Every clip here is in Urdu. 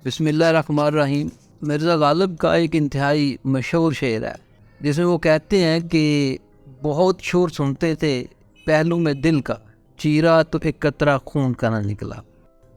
بسم اللہ الرحمن الرحیم۔ مرزا غالب کا ایک انتہائی مشہور شعر ہے جس میں وہ کہتے ہیں کہ بہت شور سنتے تھے پہلو میں دل کا، چیرا تو ایک قطرہ خون کا نہ نکلا۔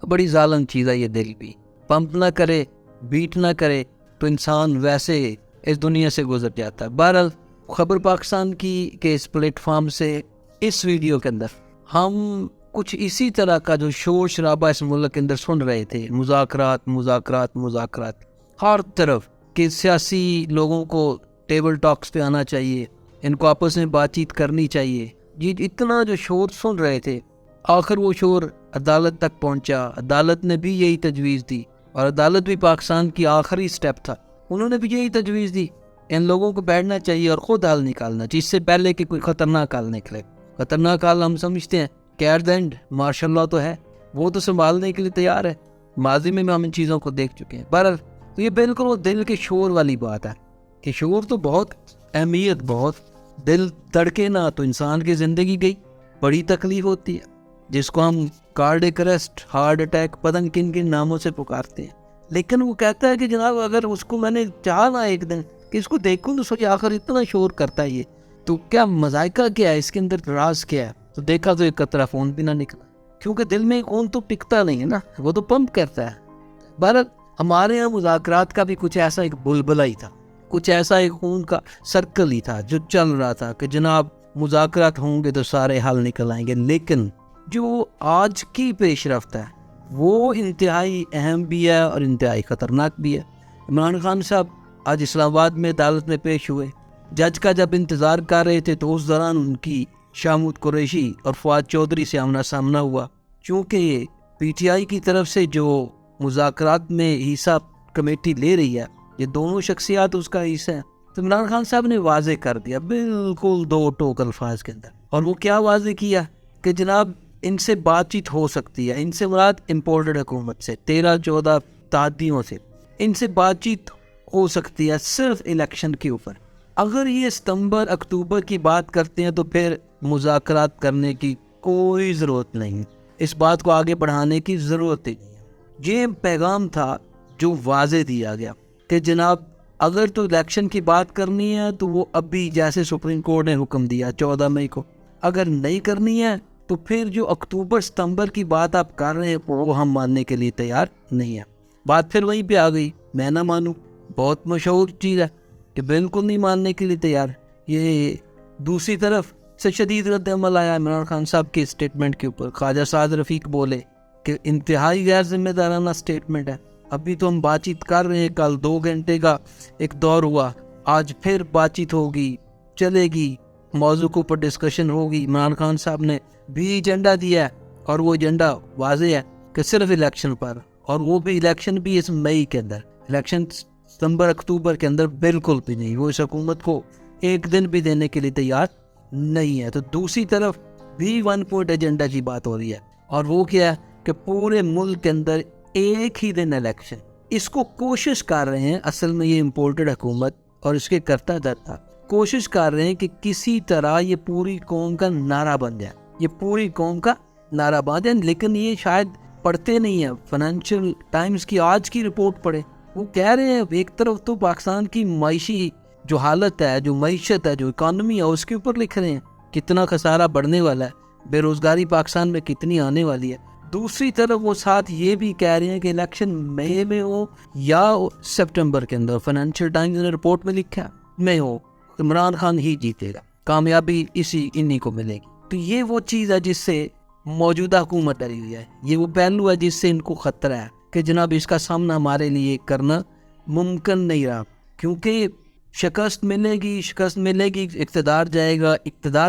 بڑی ظالم چیز ہے یہ دل بھی، پمپ نہ کرے بیٹ نہ کرے تو انسان ویسے اس دنیا سے گزر جاتا ہے۔ بہرحال خبر پاکستان کی کے اس پلیٹ فارم سے اس ویڈیو کے اندر ہم کچھ اسی طرح کا جو شور شرابہ اس ملک کے اندر سن رہے تھے، مذاکرات مذاکرات مذاکرات ہر طرف، کہ سیاسی لوگوں کو ٹیبل ٹاکس پہ آنا چاہیے، ان کو آپس میں بات چیت کرنی چاہیے، یہ اتنا جو شور سن رہے تھے، آخر وہ شور عدالت تک پہنچا۔ عدالت نے بھی یہی تجویز دی، اور عدالت بھی پاکستان کی آخری سٹیپ تھا، انہوں نے بھی یہی تجویز دی، ان لوگوں کو بیٹھنا چاہیے اور خود حل نکالنا چاہیے، اس سے پہلے کہ کوئی خطرناک حل نکلے۔ خطرناک حل ہم سمجھتے ہیں کہ ایٹ دا اینڈ ماشاء اللہ تو ہے، وہ تو سنبھالنے کے لیے تیار ہے، ماضی میں ہم ان چیزوں کو دیکھ چکے ہیں۔ بہرحال تو یہ بالکل وہ دل کے شور والی بات ہے کہ شور تو بہت اہمیت، بہت دل دھڑکے نہ تو انسان کی زندگی گئی، بڑی تکلیف ہوتی ہے، جس کو ہم کارڈیک اریسٹ، ہارٹ اٹیک، پتہ نہیں کن کن ناموں سے پکارتے ہیں۔ لیکن وہ کہتا ہے کہ جناب اگر اس کو میں نے چاہا نا ایک دن کہ اس کو دیکھوں تو سوچے آخر اتنا شور کرتا ہے یہ تو کیا مذائقہ کیا ہے، اس کے اندر راز کیا ہے؟ تو دیکھا تو ایک قطرہ خون بھی نہ نکلا، کیونکہ دل میں خون تو ٹکتا نہیں ہے نا، وہ تو پمپ کرتا ہے۔ بہرحال ہمارے یہاں مذاکرات کا بھی کچھ ایسا ایک بلبلہ ہی تھا، کچھ ایسا ایک خون کا سرکل ہی تھا جو چل رہا تھا کہ جناب مذاکرات ہوں گے تو سارے حل نکل آئیں گے۔ لیکن جو آج کی پیش رفت ہے وہ انتہائی اہم بھی ہے اور انتہائی خطرناک بھی ہے۔ عمران خان صاحب آج اسلام آباد میں عدالت میں پیش ہوئے، جج کا جب انتظار کر رہے تھے تو اس دوران ان کی شامود قریشی اور فواد چودھری سے آمنا سامنا ہوا، چونکہ پی ٹی آئی کی طرف سے جو مذاکرات میں حصہ کمیٹی لے رہی ہے، یہ دونوں شخصیات اس کا حصہ ہیں، تو عمران خان صاحب نے واضح کر دیا بالکل دو ٹوک الفاظ کے اندر۔ اور وہ کیا واضح کیا کہ جناب ان سے بات چیت ہو سکتی ہے، ان سے مراد امپورٹڈ حکومت سے 13-14 تعدیوں سے ان سے بات چیت ہو سکتی ہے صرف الیکشن کے اوپر۔ اگر یہ ستمبر اکتوبر کی بات کرتے ہیں تو پھر مذاکرات کرنے کی کوئی ضرورت نہیں، اس بات کو آگے بڑھانے کی ضرورت ہی نہیں ہے۔ یہ پیغام تھا جو واضح دیا گیا کہ جناب اگر تو الیکشن کی بات کرنی ہے تو وہ ابھی جیسے سپریم کورٹ نے حکم دیا 14 مئی کو، اگر نہیں کرنی ہے تو پھر جو اکتوبر ستمبر کی بات آپ کر رہے ہیں وہ ہم ماننے کے لیے تیار نہیں ہے۔ بات پھر وہیں پہ آ گئی، میں نہ مانوں، بہت مشہور چیز ہے کہ بالکل نہیں ماننے کے لیے تیار۔ یہ دوسری طرف سے شدید رد عمل آیا عمران خان صاحب کے اسٹیٹمنٹ کے اوپر۔ خواجہ سعد رفیق بولے کہ انتہائی غیر ذمہ دارانہ اسٹیٹمنٹ ہے، ابھی تو ہم بات چیت کر رہے ہیں، کل 2 گھنٹے کا ایک دور ہوا، آج پھر بات چیت ہوگی، چلے گی، موضوع کے اوپر ڈسکشن ہوگی۔ عمران خان صاحب نے بھی ایجنڈا دیا ہے اور وہ ایجنڈا واضح ہے کہ صرف الیکشن پر، اور وہ بھی الیکشن بھی اس مئی کے اندر، الیکشن ستمبر اکتوبر کے اندر بالکل بھی نہیں، وہ اس حکومت کو ایک دن بھی دینے کے لیے تیار نہیں ہے۔ تو دوسری طرف بھی 1 پوائنٹ ایجنڈا کی بات ہو رہی ہے، اور وہ کیا ہے کہ پورے ملک کے اندر ایک ہی دن الیکشن۔ اس کو کوشش کر رہے ہیں، اصل میں یہ امپورٹڈ حکومت اور اس کے کرتا دھرتا کوشش کر رہے ہیں کہ کسی طرح یہ پوری قوم کا نعرہ بن جائے، یہ پوری قوم کا نعرہ بن جائے۔ لیکن یہ شاید پڑھتے نہیں ہیں، فائنینشیل ٹائمز کی آج کی رپورٹ پڑھے، وہ کہہ رہے ہیں ایک طرف تو پاکستان کی معاشی جو حالت ہے، جو معیشت ہے، جو اکانومی ہے، اس کے اوپر لکھ رہے ہیں کتنا خسارہ بڑھنے والا ہے، بے روزگاری پاکستان میں کتنی آنے والی ہے۔ دوسری طرف وہ ساتھ یہ بھی کہہ رہے ہیں کہ الیکشن مئی میں ہو یا سپٹمبر کے اندر، فائنینشیل ٹائمز نے رپورٹ میں لکھا ہے مئی ہو، عمران خان ہی جیتے گا، کامیابی انہی کو ملے گی۔ تو یہ وہ چیز ہے جس سے موجودہ حکومت ڈری ہوئی ہے، یہ وہ پہلو ہے جس سے ان کو خطرہ ہے کہ جناب اس کا سامنا ہمارے لیے کرنا ممکن نہیں رہا، کیونکہ شکست ملے گی، اقتدار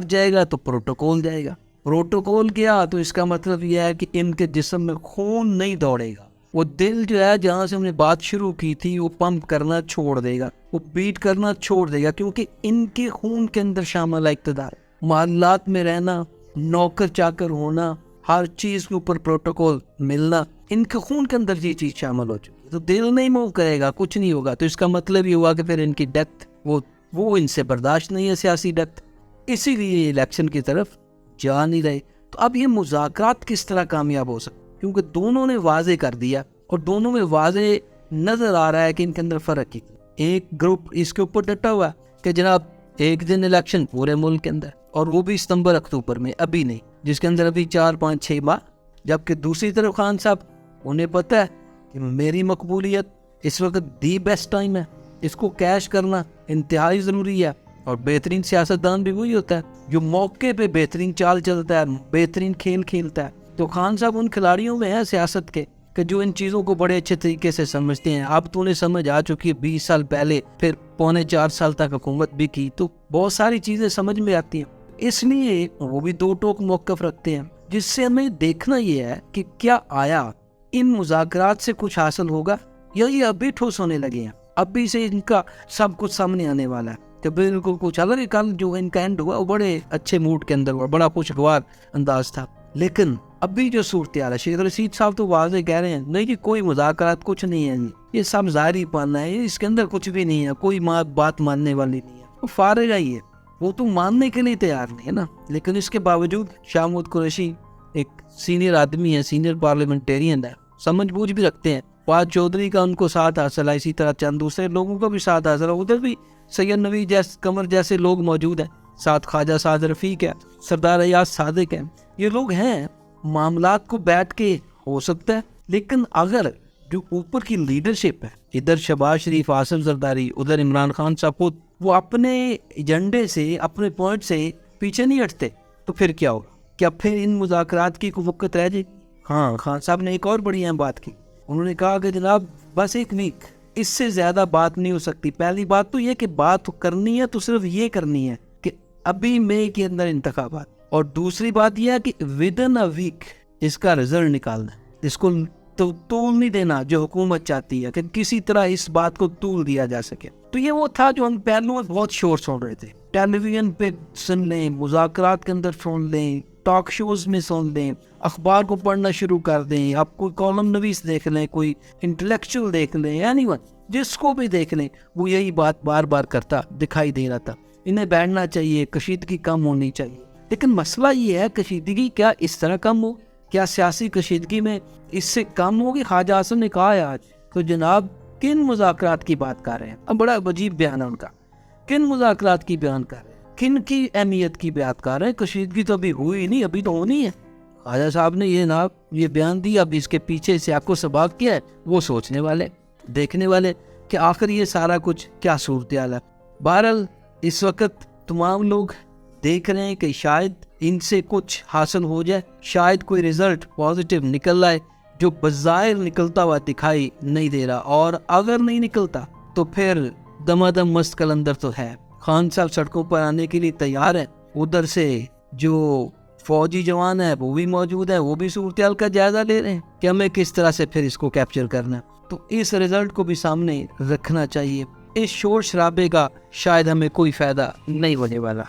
جائے گا تو پروٹوکول جائے گا، پروٹوکول کیا تو اس کا مطلب یہ ہے کہ ان کے جسم میں خون نہیں دوڑے گا، وہ دل جو ہے جہاں سے ہم نے بات شروع کی تھی وہ پمپ کرنا چھوڑ دے گا، وہ بیٹ کرنا چھوڑ دے گا، کیونکہ ان کے خون کے اندر شامل ہے اقتدار، معاملات میں رہنا، نوکر چاکر ہونا، ہر چیز کے اوپر پروٹوکول ملنا، ان کے خون کے اندر یہ چیز شامل ہو چکی ہے۔ تو دل نہیں موو کرے گا، کچھ نہیں ہوگا، تو اس کا مطلب یہ ہوا کہ پھر ان کی ڈیتھ وہ ان سے برداشت نہیں ہے، سیاسی ڈیتھ، اسی لیے الیکشن کی طرف جا نہیں رہے۔ تو اب یہ مذاکرات کس طرح کامیاب ہو سکتے، کیونکہ دونوں نے واضح کر دیا اور دونوں میں واضح نظر آ رہا ہے کہ ان کے اندر فرق ہے. ایک گروپ اس کے اوپر ڈٹا ہوا ہے کہ جناب ایک دن الیکشن پورے ملک کے اندر، اور وہ بھی ستمبر اکتوبر میں، ابھی نہیں، جس کے اندر ابھی 4-5-6 ماہ. جبکہ دوسری طرف خان صاحب انہیں پتہ ہے کہ میری مقبولیت اس وقت دی بیسٹ ٹائم ہے، اس کو کیش کرنا انتہائی ضروری ہے. اور بہترین سیاستدان بھی وہی ہوتا ہے جو موقع پہ بہترین چال چلتا ہے، بہترین کھیل کھیلتا ہے. تو خان صاحب ان کھلاڑیوں میں ہیں سیاست کے کہ جو ان چیزوں کو بڑے اچھے طریقے سے سمجھتے ہیں. اب تو انہیں سمجھ آ چکی ہے، 20 سال پہلے، پھر 3.25 سال تک حکومت بھی کی، تو بہت ساری چیزیں سمجھ میں آتی ہیں. اس لیے وہ بھی دو ٹوک موقف رکھتے ہیں، جس سے ہمیں دیکھنا یہ ہے کہ کیا آیا ان مذاکرات سے کچھ حاصل ہوگا یا یہ ابھی ٹھوس ہونے لگے ہیں، ابھی سے ان کا سب کچھ سامنے آنے والا ہے. کہ بالکل کچھ الگ. کل جو ان کا اینڈ ہوا وہ بڑے اچھے موڈ کے اندر ہوا، بڑا خوشگوار انداز تھا. لیکن ابھی جو صورتحال ہے، شیخ رشید صاحب تو واضح کہہ رہے ہیں نہیں جی کوئی مذاکرات کچھ نہیں ہے، یہ سب ظاہری پن ہے، اس کے اندر کچھ بھی نہیں ہے، کوئی بات ماننے والی نہیں ہے. وہ فارغ ہی ہے، وہ تو ماننے کے لیے تیار نہیں ہے نا. لیکن اس کے باوجود شاہ محمود قریشی ایک سینئر آدمی ہے، سینئر پارلیمنٹیرین ہے، سمجھ بوجھ بھی رکھتے ہیں. فواد چودھری کا ان کو ساتھ حاصل ہے، اسی طرح چند دوسرے لوگوں کا بھی ساتھ حاصل ہے. ادھر بھی سید نوی قمر جیسے لوگ موجود ہیں، ساتھ خواجہ سعد رفیق ہے، سردار ایاز صادق ہیں. یہ لوگ ہیں، معاملات کو بیٹھ کے ہو سکتا ہے. لیکن اگر جو اوپر کی لیڈرشپ ہے، ادھر شہباز شریف، آصف زرداری، ادھر عمران خان صاحب خود، وہ اپنے ایجنڈے سے، اپنے پوائنٹ سے پیچھے نہیں ہٹتے، تو پھر کیا ہوگا؟ کیا پھر ان مذاکرات کی کوئی وقت رہ جائے؟ ہاں، خان صاحب نے ایک اور بڑی اہم بات کی. انہوں نے کہا کہ جناب بس ایک ویک، اس سے زیادہ بات نہیں ہو سکتی. پہلی بات تو یہ کہ بات کرنی ہے تو صرف یہ کرنی ہے کہ ابھی مئی کے اندر انتخابات، اور دوسری بات یہ ہے کہ ودن اے ویک اس کا رزلٹ نکالنا ہے. اس کو تو طول نہیں دینا جو حکومت چاہتی ہے، کہ کسی طرح اس بات کو طول دیا جا سکے. تو یہ وہ تھا جو ہم پہلو میں بہت شور سن رہے تھے، ٹیلی ویژن پہ سن لیں، مذاکرات کے اندر سن لیں، ٹاک شوز میں سن لیں، اخبار کو پڑھنا شروع کر دیں، آپ کوئی کالم نویس دیکھ لیں، کوئی انٹلیکچوئل دیکھ لیں، اینی ون جس کو بھی دیکھ لیں، وہ یہی بات بار بار کرتا دکھائی دے رہا تھا. انہیں بیٹھنا چاہیے، کشیدگی کم ہونی چاہیے. لیکن مسئلہ یہ ہے کشیدگی کیا اس طرح کم ہو؟ کیا سیاسی کشیدگی میں اس سے کم ہوگی؟ خواجہ اعظم نے کہا ہے آج تو جناب کن مذاکرات کی بات کر رہے ہیں؟ اب بڑا عجیب بیان ہے ان کا، کن مذاکرات کی بیان کر رہے ہیں، کن کی اہمیت کی بات کر رہے ہیں؟ کشیدگی تو ابھی ہوئی نہیں، ابھی تو ہونی ہے. خواجہ صاحب نے یہ بیان دیا، اب اس کے پیچھے سیاق و سباق کیا ہے وہ سوچنے والے، دیکھنے والے کہ آخر یہ سارا کچھ کیا صورتحال ہے. بہرحال اس وقت تمام لوگ دیکھ رہے ہیں کہ شاید ان سے کچھ حاصل ہو جائے، شاید کوئی رزلٹ پازیٹیو نکل آئے جو بظاہر نکلتا ہوا دکھائی نہیں دے رہا. اور اگر نہیں نکلتا تو پھر دمادم مست کلندر تو ہے. خان صاحب سڑکوں پر آنے کے لیے تیار ہیں، ادھر سے جو فوجی جوان ہے وہ بھی موجود ہے، وہ بھی صورتحال کا جائزہ لے رہے ہیں کہ ہمیں کس طرح سے پھر اس کو کیپچر کرنا ہے. تو اس رزلٹ کو بھی سامنے رکھنا چاہیے. اس شور شرابے کا شاید ہمیں کوئی فائدہ نہیں ہونے والا.